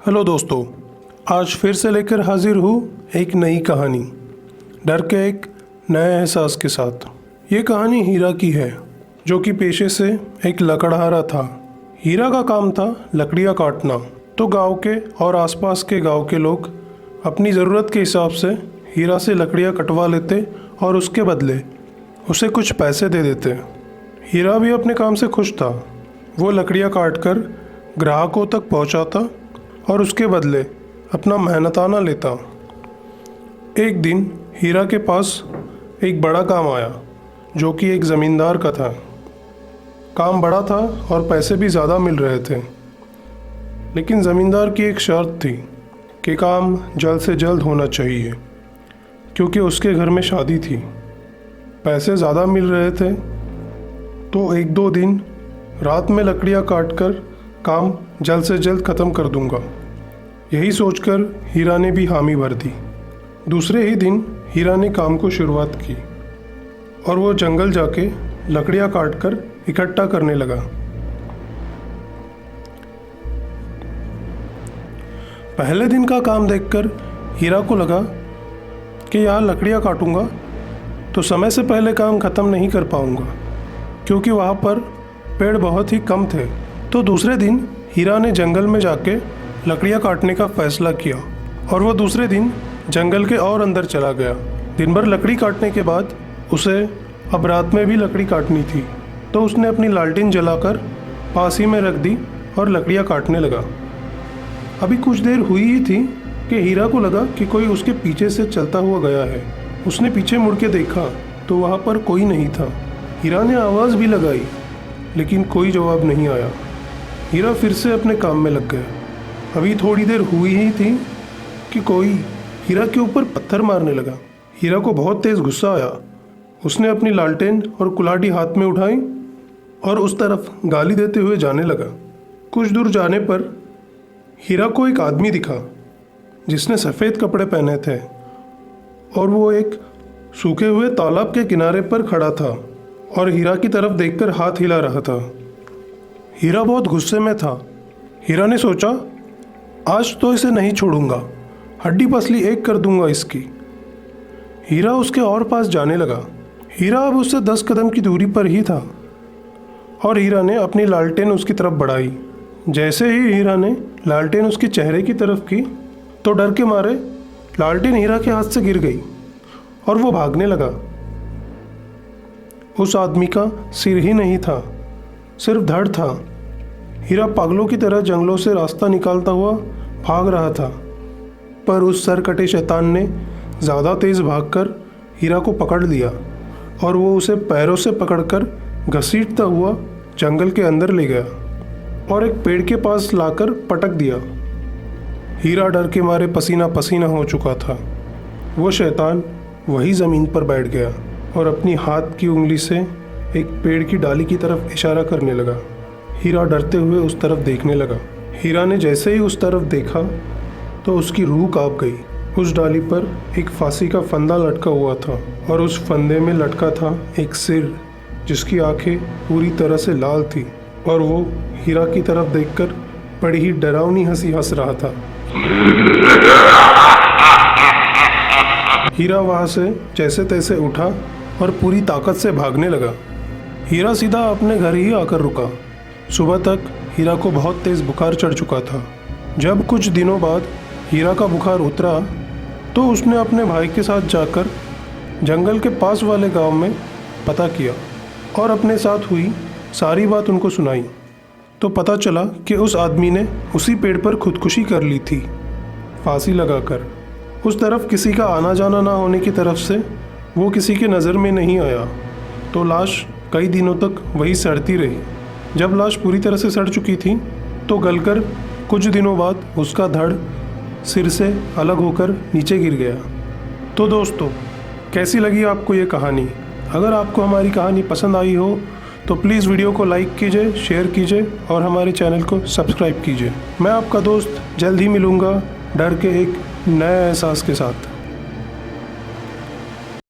Hello दोस्तों, आज फिर से लेकर हाजिर हूँ एक नई कहानी, डर के एक नए एहसास के साथ। ये कहानी हीरा की है, जो कि पेशे से एक लकड़हारा था। हीरा का काम था लकड़ियाँ काटना। तो गांव के और आसपास के गांव के लोग अपनी ज़रूरत के हिसाब से हीरा से लकड़ियाँ कटवा लेते और उसके बदले उसे कुछ पैसे दे देते। हीरा भी अपने काम से खुश था। वो लकड़ियाँ काटकर ग्राहकों तक पहुँचाता और उसके बदले अपना मेहनताना लेता। एक दिन हीरा के पास एक बड़ा काम आया, जो कि एक ज़मींदार का था। काम बड़ा था और पैसे भी ज़्यादा मिल रहे थे, लेकिन ज़मींदार की एक शर्त थी कि काम जल्द से जल्द होना चाहिए, क्योंकि उसके घर में शादी थी। पैसे ज़्यादा मिल रहे थे, तो एक दो दिन रात में लकड़ियाँ काटकर काम जल्द से जल्द ख़त्म कर दूंगा। यही सोचकर हीरा ने भी हामी भर दी। दूसरे ही दिन हीरा ने काम को शुरुआत की और वो जंगल जाके लकड़ियाँ काटकर इकट्ठा करने लगा। पहले दिन का काम देखकर हीरा को लगा कि यार लकड़ियाँ काटूंगा तो समय से पहले काम ख़त्म नहीं कर पाऊंगा, क्योंकि वहाँ पर पेड़ बहुत ही कम थे। तो दूसरे दिन हीरा ने जंगल में जाके लकड़ियाँ काटने का फैसला किया और वो दूसरे दिन जंगल के और अंदर चला गया। दिन भर लकड़ी काटने के बाद उसे अब रात में भी लकड़ी काटनी थी, तो उसने अपनी लालटेन जलाकर पास ही में रख दी और लकड़ियाँ काटने लगा। अभी कुछ देर हुई ही थी कि हीरा को लगा कि कोई उसके पीछे से चलता हुआ गया है। उसने पीछे मुड़ के देखा तो वहाँ पर कोई नहीं था। हीरा ने आवाज़ भी लगाई, लेकिन कोई जवाब नहीं आया। हीरा फिर से अपने काम में लग गया। अभी थोड़ी देर हुई ही थी कि कोई हीरा के ऊपर पत्थर मारने लगा। हीरा को बहुत तेज़ गुस्सा आया। उसने अपनी लालटेन और कुल्हाड़ी हाथ में उठाई और उस तरफ गाली देते हुए जाने लगा। कुछ दूर जाने पर हीरा को एक आदमी दिखा, जिसने सफ़ेद कपड़े पहने थे और वो एक सूखे हुए तालाब के किनारे पर खड़ा था और हीरा की तरफ देखकर हाथ हिला रहा था। हीरा बहुत गुस्से में था। हीरा ने सोचा, आज तो इसे नहीं छोड़ूंगा, हड्डी पसली एक कर दूंगा इसकी। हीरा उसके और पास जाने लगा। हीरा अब उससे 10 कदम की दूरी पर ही था और हीरा ने अपनी लालटेन उसकी तरफ बढ़ाई। जैसे ही हीरा ने लालटेन उसके चेहरे की तरफ की, तो डर के मारे लालटेन हीरा के हाथ से गिर गई और वो भागने लगा। उस आदमी का सिर ही नहीं था, सिर्फ धड़ था। हीरा पागलों की तरह जंगलों से रास्ता निकालता हुआ भाग रहा था, पर उस सरकटे शैतान ने ज़्यादा तेज़ भागकर हीरा को पकड़ लिया और वो उसे पैरों से पकड़कर घसीटता हुआ जंगल के अंदर ले गया और एक पेड़ के पास लाकर पटक दिया। हीरा डर के मारे पसीना पसीना हो चुका था। वो शैतान वही ज़मीन पर बैठ गया और अपनी हाथ की उंगली से एक पेड़ की डाली की तरफ इशारा करने लगा। हीरा डरते हुए उस तरफ देखने लगा। हीरा ने जैसे ही उस तरफ देखा तो उसकी रूह कांप गई। उस डाली पर एक फांसी का फंदा लटका हुआ था और उस फंदे में लटका था एक सिर, जिसकी आंखें पूरी तरह से लाल थी और वो हीरा की तरफ देखकर बड़ी ही डरावनी हंसी हंस रहा था। हीरा वहाँ से जैसे तैसे उठा और पूरी ताकत से भागने लगा। हीरा सीधा अपने घर ही आकर रुका। सुबह तक हीरा को बहुत तेज़ बुखार चढ़ चुका था। जब कुछ दिनों बाद हीरा का बुखार उतरा, तो उसने अपने भाई के साथ जाकर जंगल के पास वाले गांव में पता किया और अपने साथ हुई सारी बात उनको सुनाई। तो पता चला कि उस आदमी ने उसी पेड़ पर खुदकुशी कर ली थी, फांसी लगाकर। उस तरफ किसी का आना जाना ना होने की तरफ से वो किसी के नज़र में नहीं आया, तो लाश कई दिनों तक वही सड़ती रही। जब लाश पूरी तरह से सड़ चुकी थी, तो गलकर कुछ दिनों बाद उसका धड़ सिर से अलग होकर नीचे गिर गया। तो दोस्तों, कैसी लगी आपको ये कहानी? अगर आपको हमारी कहानी पसंद आई हो तो प्लीज़ वीडियो को लाइक कीजिए, शेयर कीजिए और हमारे चैनल को सब्सक्राइब कीजिए। मैं आपका दोस्त जल्द ही मिलूँगा डर के एक नए एहसास के साथ।